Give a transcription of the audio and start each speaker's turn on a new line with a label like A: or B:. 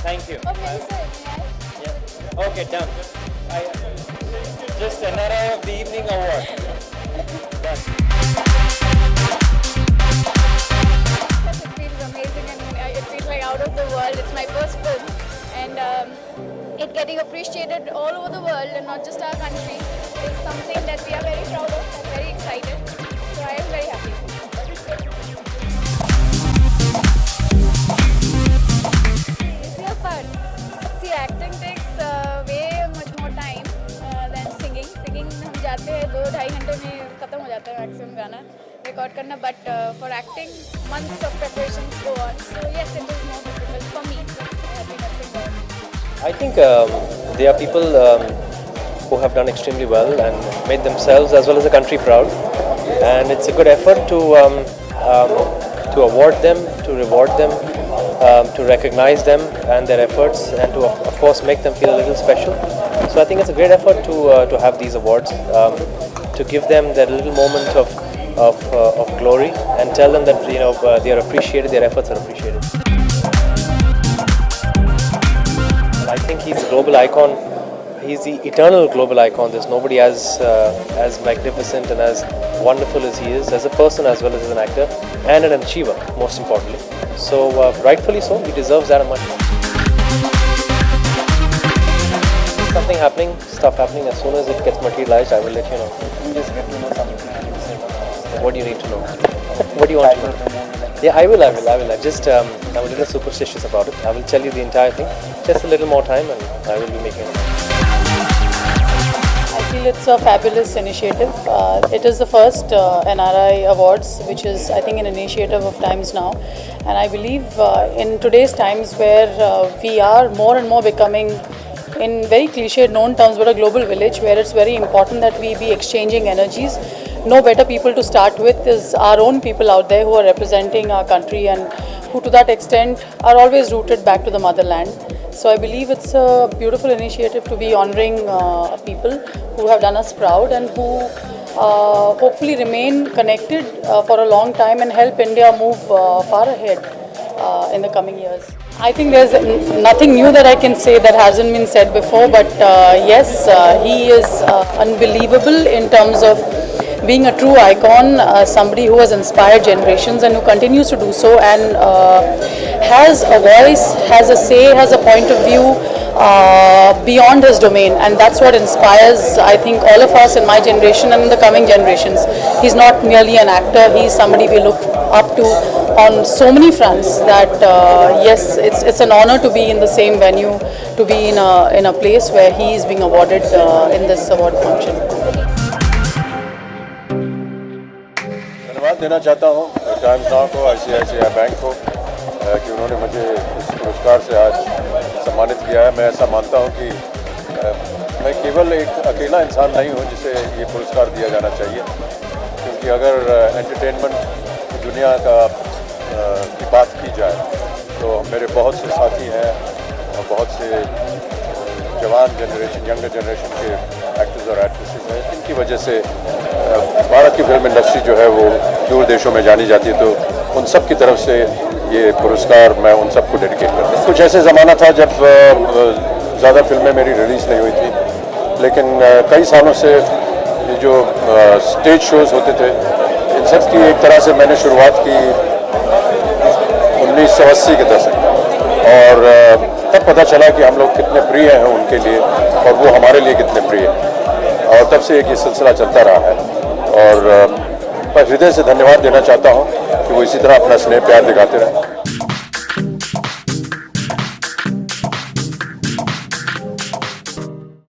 A: Thank you.
B: Okay, so
A: Yeah. Okay, done. Just NRI of the Evening Award. Done.
B: it feels amazing and it feels like out of the world. It's my first film and it getting appreciated all over the world and not just our country is something that we are very proud of and very excited. So I am very happy. It's your fun. See, acting takes way much more time than singing. Singing हम जाते हैं 2-2.5 घंटे में खत्म हो जाता है maximum गाना रिकॉर्ड करना. But for acting, months of preparations go on. So yes, it is more difficult for me. Being a singer.
C: I think they are people who have done extremely well and made themselves as well as the country proud. And it's a good effort to award them, to reward them, to recognize them and their efforts, and to of course make them feel a little special. So I think it's a great effort to have these awards, to give them that little moment of glory and tell them that they are appreciated, their efforts are appreciated. I think he's a global icon. He's the eternal global icon. There's nobody as magnificent and as wonderful as he is, as a person as well as an actor, and an achiever, most importantly. So rightfully so, he deserves that much. Stuff happening. As soon as it gets materialized, I will let you know.
D: Just get to know something.
C: What do you need to know? What do you want to know? Yeah, I will. I'm just, I'm a little superstitious about it. I will tell you the entire thing. Just a little more time and I will be making it.
E: I feel it's a fabulous initiative. It is the first NRI Awards, which is, I think, an initiative of Times Now. And I believe in today's times where we are more and more becoming, in very cliched known terms, but a global village, where it's very important that we be exchanging energies. No better people to start with is our own people out there who are representing our country and who to that extent are always rooted back to the motherland. So I believe it's a beautiful initiative to be honouring people who have done us proud and who hopefully remain connected for a long time and help India move far ahead in the coming years. I think there's nothing new that I can say that hasn't been said before, but yes, he is unbelievable in terms of being a true icon, somebody who has inspired generations and who continues to do so, and has a voice, has a say, has a point of view beyond his domain, and that's what inspires, I think, all of us in my generation and in the coming generations. He's not merely an actor, he's somebody we look up to on so many fronts that yes, it's an honor to be in the same venue, to be in a place where he is being awarded in this award function.
F: धन्यवाद देना चाहता हूँ times now को, ICICI bank को कि उन्होंने मुझे इस पुरस्कार से आज सम्मानित किया है. मैं ऐसा मानता हूँ कि मैं केवल एक अकेला इंसान नहीं हूँ जिसे ये पुरस्कार दिया जाना चाहिए, क्योंकि अगर एंटरटेनमेंट की दुनिया की बात की जाए तो मेरे बहुत से साथी हैं और बहुत से जवान जनरेशन, यंगर जनरेशन के एक्टर्स और एक्ट्रेसेस हैं. इनकी वजह से भारत की फिल्म इंडस्ट्री जो है वो दूर देशों में जानी जाती है. तो उन सब की तरफ से ये पुरस्कार मैं उन सबको डेडिकेट करता हूँ. कुछ ऐसे ज़माना था जब ज़्यादा फिल्में मेरी रिलीज़ नहीं हुई थी, लेकिन कई सालों से ये जो स्टेज शोज़ होते थे, इन सब की एक तरह से मैंने शुरुआत की 1980 के दशक में, और तब पता चला कि हम लोग कितने प्रिय हैं उनके लिए और वो हमारे लिए कितने प्रिय हैं, और तब से एक ये सिलसिला चलता रहा है. और मैं हृदय से धन्यवाद देना चाहता हूँ कि वो इसी तरह अपना स्नेह प्यार दिखाते रहें.